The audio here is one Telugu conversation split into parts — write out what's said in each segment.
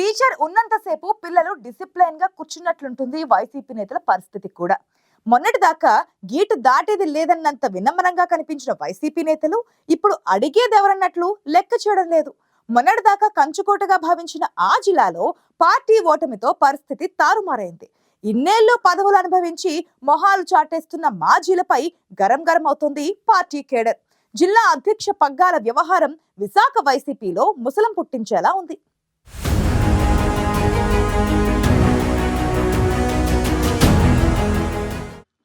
టీచర్ ఉన్నంతసేపు పిల్లలు డిసిప్లైన్ గా కూర్చున్నట్లుంటుంది వైసీపీ నేతల పరిస్థితి కూడా. మొన్నటిదాకా గీటు దాటేది లేదన్నంత వినమ్రంగా కనిపించిన వైసీపీ నేతలు ఇప్పుడు అడిగేదెవరన్నట్లు లెక్క చేయడం లేదు. మొన్నటిదాకా కంచుకోటగా భావించిన ఆ జిల్లాలో పార్టీ ఓటమితో పరిస్థితి తారుమారైంది. ఇన్నేళ్లు పదవులు అనుభవించి మొహాలు చాటేస్తున్న మాజీలపై గరం గరం అవుతుంది పార్టీ కేడర్. జిల్లా అధ్యక్ష పగ్గాల వ్యవహారం విశాఖ వైసీపీలో ముసలం పుట్టించేలా ఉంది.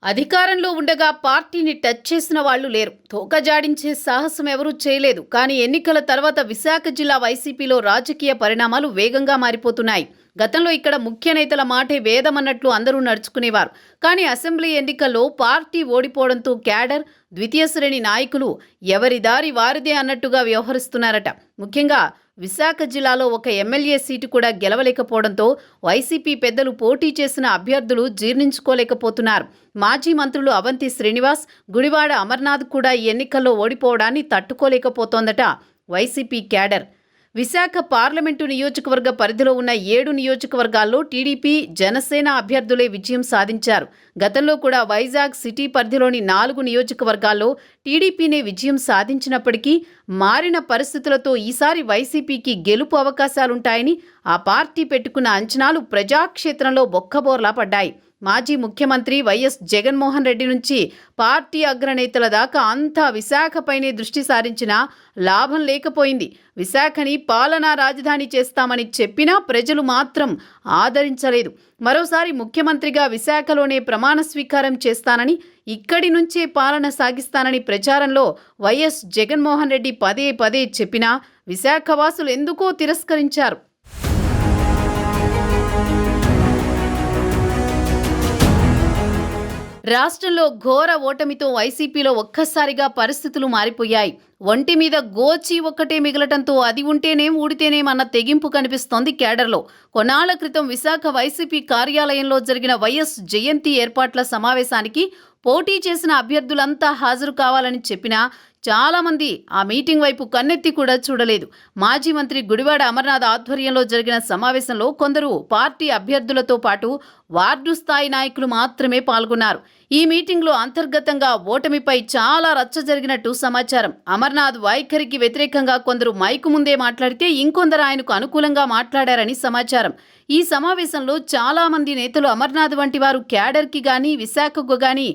అధికారంలో ఉండగా పార్టీని టచ్ చేసిన వాళ్లు లేరు. తోకజాడించే సాహసం ఎవరూ చేయలేదు. కానీ ఎన్నికల తర్వాత విశాఖ జిల్లా వైసీపీలో రాజకీయ పరిణామాలు వేగంగా మారిపోతున్నాయి. గతంలో ఇక్కడ ముఖ్య నేతల మాటే వేదమన్నట్లు అందరూ నడుచుకునేవారు. కానీ అసెంబ్లీ ఎన్నికల్లో పార్టీ ఓడిపోవడంతో క్యాడర్, ద్వితీయ శ్రేణి నాయకులు ఎవరి దారి వారిదే అన్నట్టుగా వ్యవహరిస్తున్నారట. ముఖ్యంగా విశాఖ జిల్లాలో ఒక ఎమ్మెల్యే సీటు కూడా గెలవలేకపోవడంతో వైసీపీ పెద్దలు పోటీ చేసిన అభ్యర్థులు జీర్ణించుకోలేకపోతున్నారు. మాజీ మంత్రులు అవంతి శ్రీనివాస్, గుడివాడ అమర్నాథ్ కూడా ఈ ఎన్నికల్లో ఓడిపోవడాన్ని తట్టుకోలేకపోతోందట వైసీపీ క్యాడర్. విశాఖ పార్లమెంటు నియోజకవర్గ పరిధిలో ఉన్న 7 నియోజకవర్గాల్లో టీడీపీ, జనసేన అభ్యర్థులే విజయం సాధించారు. గతంలో కూడా వైజాగ్ సిటీ పరిధిలోని 4 నియోజకవర్గాల్లో టీడీపీనే విజయం సాధించినప్పటికీ మారిన పరిస్థితులతో ఈసారి వైసీపీకి గెలుపు అవకాశాలుంటాయని ఆ పార్టీ పెట్టుకున్న అంచనాలు ప్రజాక్షేత్రంలో బొక్కబోర్లా పడ్డాయి. మాజీ ముఖ్యమంత్రి వైఎస్ జగన్మోహన్ రెడ్డి నుంచి పార్టీ అగ్రనేతల దాకా అంతా విశాఖపైనే దృష్టి సారించినా లాభం లేకపోయింది. విశాఖని పాలనా రాజధాని చేస్తామని చెప్పినా ప్రజలు మాత్రం ఆదరించలేదు. మరోసారి ముఖ్యమంత్రిగా విశాఖలోనే ప్రమాణ స్వీకారం చేస్తానని, ఇక్కడి నుంచే పాలన సాగిస్తానని ప్రచారంలో వైఎస్ జగన్మోహన్ రెడ్డి పదే పదే చెప్పినా విశాఖవాసులు ఎందుకో తిరస్కరించారు. రాష్ట్రంలో ఘోర ఓటమితో వైసీపీలో ఒక్కసారిగా పరిస్థితులు మారిపోయాయి. ఒంటి మీద గోచి ఒక్కటే మిగలటంతో అది ఉంటేనేం ఊడితేనేం అన్న తెగింపు కనిపిస్తోంది క్యాడర్లో. కొన్నాళ్ల క్రితం విశాఖ వైసీపీ కార్యాలయంలో జరిగిన వైఎస్ జయంతి ఏర్పాట్ల సమావేశానికి పోటీ చేసిన అభ్యర్థులంతా హాజరు కావాలని చెప్పినా చాలామంది ఆ మీటింగ్ వైపు కన్నెత్తి కూడా చూడలేదు. మాజీ మంత్రి గుడివాడ అమర్నాథ్ ఆధ్వర్యంలో జరిగిన సమావేశంలో కొందరు పార్టీ అభ్యర్థులతో పాటు వార్డు స్థాయి నాయకులు మాత్రమే పాల్గొన్నారు. ఈ మీటింగ్లో అంతర్గతంగా ఓటమిపై చాలా రచ్చ జరిగినట్టు సమాచారం. అమర్నాథ్ వైఖరికి వ్యతిరేకంగా కొందరు మైకు ముందే మాట్లాడితే ఇంకొందరు ఆయనకు అనుకూలంగా మాట్లాడారని సమాచారం. ఈ సమావేశంలో చాలా మంది నేతలు అమర్నాథ్ వంటి వారు క్యాడర్కి గానీ విశాఖకు గానీ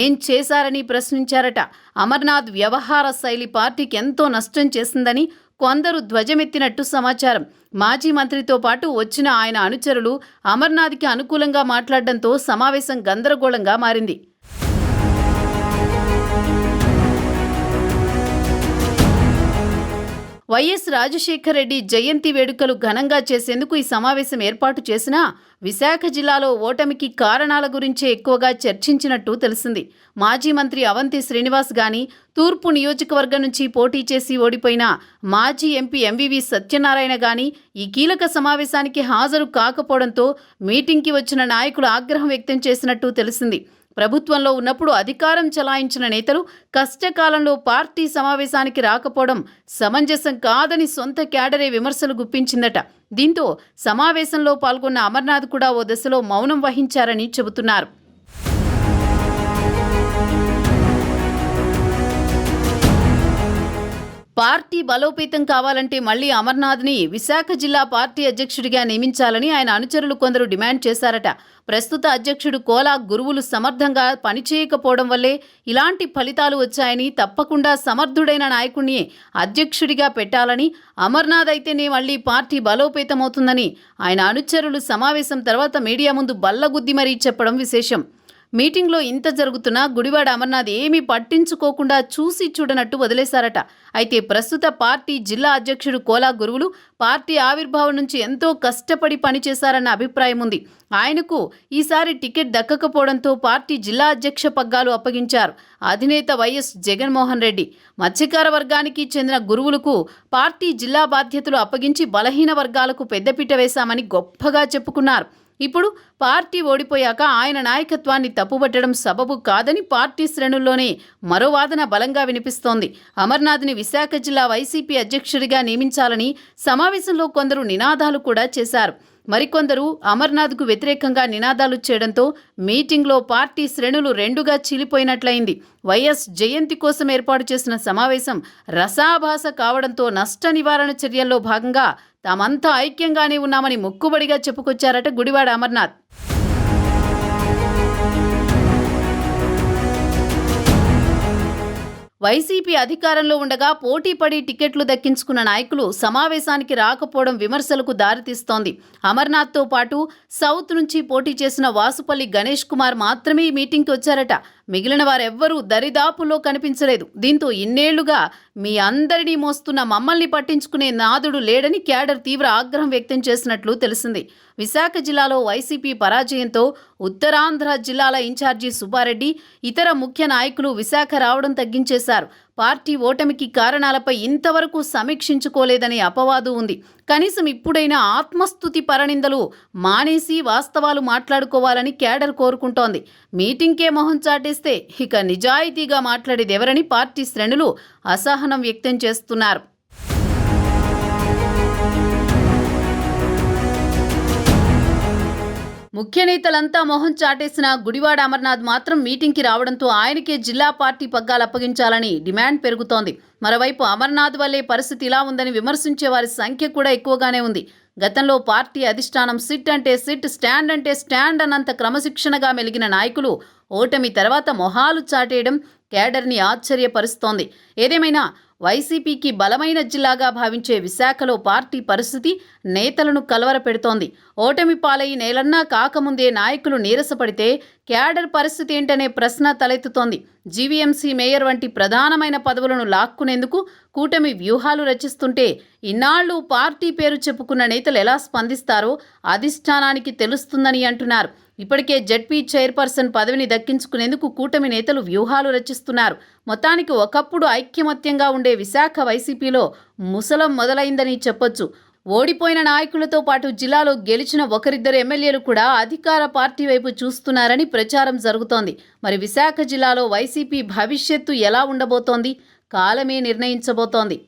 ఏం చేశారని ప్రశ్నించారట. అమర్నాథ్ వ్యవహార శైలి పార్టీకి ఎంతో నష్టం చేసిందని కొందరు ధ్వజమెత్తినట్టు సమాచారం. మాజీ మంత్రితో పాటు వచ్చిన ఆయన అనుచరులు అమర్నాథ్కి అనుకూలంగా మాట్లాడడంతో సమావేశం గందరగోళంగా మారింది. వైఎస్ రాజశేఖర్ రెడ్డి జయంతి వేడుకలు ఘనంగా చేసేందుకు ఈ సమావేశం ఏర్పాటు చేసినా విశాఖ జిల్లాలో ఓటమికి కారణాల గురించే ఎక్కువగా చర్చించినట్టు తెలిసింది. మాజీ మంత్రి అవంతి శ్రీనివాస్ గానీ, తూర్పు నియోజకవర్గం నుంచి పోటీ చేసి ఓడిపోయిన మాజీ ఎంపీ ఎంవివి సత్యనారాయణ గానీ ఈ కీలక సమావేశానికి హాజరు కాకపోవడంతో మీటింగ్కి వచ్చిన నాయకులు ఆగ్రహం వ్యక్తం చేసినట్టు తెలిసింది. ప్రభుత్వంలో ఉన్నప్పుడు అధికారం చలాయించిన నేతలు కష్టకాలంలో పార్టీ సమావేశానికి రాకపోవడం సమంజసం కాదని సొంత క్యాడరే విమర్శలు గుప్పించిందట. దీంతో సమావేశంలో పాల్గొన్న అమర్నాథ్ కూడా ఓ దశలో మౌనం వహించారని చెబుతున్నారు. పార్టీ బలోపేతం కావాలంటే మళ్లీ అమర్నాథ్ని విశాఖ జిల్లా పార్టీ అధ్యక్షుడిగా నియమించాలని ఆయన అనుచరులు కొందరు డిమాండ్ చేశారట. ప్రస్తుత అధ్యక్షుడు కోలా గురువులు సమర్థంగా పనిచేయకపోవడం వల్లే ఇలాంటి ఫలితాలు వచ్చాయని, తప్పకుండా సమర్థుడైన నాయకుడిని అధ్యక్షుడిగా పెట్టాలని, అమర్నాథ్ అయితేనే మళ్లీ పార్టీ బలోపేతమవుతుందని ఆయన అనుచరులు సమావేశం తర్వాత మీడియా ముందు బల్లగుద్ది మరీ చెప్పడం విశేషం. మీటింగ్లో ఇంత జరుగుతున్నా గుడివాడ అమర్నాథ్ ఏమీ పట్టించుకోకుండా చూసి చూడనట్టు వదిలేశారట. అయితే ప్రస్తుత పార్టీ జిల్లా అధ్యక్షుడు కోలా గురువులు పార్టీ ఆవిర్భావం నుంచి ఎంతో కష్టపడి పనిచేశారన్న అభిప్రాయం ఉంది. ఆయనకు ఈసారి టికెట్ దక్కకపోవడంతో పార్టీ జిల్లా అధ్యక్ష పగ్గాలు అప్పగించారు అధినేత వైఎస్ జగన్మోహన్ రెడ్డి. మత్స్యకార వర్గానికి చెందిన గురువులకు పార్టీ జిల్లా బాధ్యతలు అప్పగించి బలహీన వర్గాలకు పెద్దపీట వేశామని గొప్పగా చెప్పుకున్నారు. ఇప్పుడు పార్టీ ఓడిపోయాక ఆయన నాయకత్వాన్ని తప్పుబట్టడం సబబు కాదని పార్టీ శ్రేణుల్లోనే మరో వాదన బలంగా వినిపిస్తోంది. అమర్నాథ్ని విశాఖ జిల్లా వైసీపీ అధ్యక్షుడిగా నియమించాలని సమావేశంలో కొందరు నినాదాలు కూడా చేశారు. మరికొందరు అమర్నాథ్కు వ్యతిరేకంగా నినాదాలు చేయడంతో మీటింగ్లో పార్టీ శ్రేణులు రెండుగా చీలిపోయినట్లయింది. వైఎస్ జయంతి కోసం ఏర్పాటు చేసిన సమావేశం రసాభాస కావడంతో నష్ట నివారణ చర్యల్లో భాగంగా తామంతా ఐక్యంగానే ఉన్నామని మొక్కుబడిగా చెప్పుకొచ్చారట గుడివాడ అమర్నాథ్. వైసీపీ అధికారంలో ఉండగా పోటీపడి టికెట్లు దక్కించుకున్న నాయకులు సమావేశానికి రాకపోవడం విమర్శలకు దారితీస్తోంది. అమర్నాథ్తో పాటు సౌత్ నుంచి పోటీ చేసిన వాసుపల్లి గణేష్ కుమార్ మాత్రమే ఈ మీటింగ్కి వచ్చారట. మిగిలిన వారెవ్వరూ దరిదాపుల్లో కనిపించలేదు. దీంతో ఇన్నేళ్లుగా మీ అందరినీ మోస్తున్న మమ్మల్ని పట్టించుకునే నాదుడు లేడని క్యాడర్ తీవ్ర ఆగ్రహం వ్యక్తం చేసినట్లు తెలిసింది. విశాఖ జిల్లాలో వైసీపీ పరాజయంతో ఉత్తరాంధ్ర జిల్లాల ఇన్ఛార్జి సుబ్బారెడ్డి, ఇతర ముఖ్య నాయకులు విశాఖ రావడం తగ్గించేశారు. పార్టీ ఓటమికి కారణాలపై ఇంతవరకు సమీక్షించుకోలేదనే అపవాదు ఉంది. కనీసం ఇప్పుడైనా ఆత్మస్తుతి పరనిందలు మానేసి వాస్తవాలు మాట్లాడుకోవాలని క్యాడర్ కోరుకుంటోంది. మీటింగ్కే మొహం చాటేస్తే ఇక నిజాయితీగా మాట్లాడేదెవరని పార్టీ శ్రేణులు అసహనం వ్యక్తం చేస్తున్నారు. ముఖ్య నేతలంతా మొహం చాటేసిన గుడివాడ అమర్నాథ్ మాత్రం మీటింగ్కి రావడంతో ఆయనకే జిల్లా పార్టీ పగ్గాలు అప్పగించాలని డిమాండ్ పెరుగుతోంది. మరోవైపు అమర్నాథ్ వల్లే పరిస్థితి ఇలా ఉందని విమర్శించే వారి సంఖ్య కూడా ఎక్కువగానే ఉంది. గతంలో పార్టీ అధిష్టానం సిట్ అంటే సిట్, స్టాండ్ అంటే స్టాండ్ అన్నంత క్రమశిక్షణగా మెలిగిన నాయకులు ఓటమి తర్వాత మొహాలు చాటేయడం క్యాడర్ని ఆశ్చర్యపరుస్తోంది. ఏదేమైనా వైసీపీకి బలమైన జిల్లాగా భావించే విశాఖలో పార్టీ పరిస్థితి నేతలను కలవరపెడుతోంది. ఓటమి పాలై నేలన్నా కాకముందే నాయకులు నీరసపడితే క్యాడర్ పరిస్థితి ఏంటనే ప్రశ్న తలెత్తుతోంది. జీవీఎంసీ మేయర్ వంటి ప్రధానమైన పదవులను లాక్కునేందుకు కూటమి వ్యూహాలు రచిస్తుంటే ఇన్నాళ్లు పార్టీ పేరు చెప్పుకున్న నేతలు ఎలా స్పందిస్తారో అధిష్టానానికి తెలుస్తుందని అంటున్నారు. ఇప్పటికే జడ్పీ చైర్పర్సన్ పదవిని దక్కించుకునేందుకు కూటమి నేతలు వ్యూహాలు రచిస్తున్నారు. మొత్తానికి ఒకప్పుడు ఐక్యమత్యంగా ఉండే విశాఖ వైసీపీలో ముసలం మొదలైందని చెప్పొచ్చు. ఓడిపోయిన నాయకులతో పాటు జిల్లాలో గెలిచిన ఒకరిద్దరు ఎమ్మెల్యేలు కూడా అధికార పార్టీ వైపు చూస్తున్నారని ప్రచారం జరుగుతోంది. మరి విశాఖ జిల్లాలో వైసీపీ భవిష్యత్తు ఎలా ఉండబోతోంది? కాలమే నిర్ణయించబోతోంది.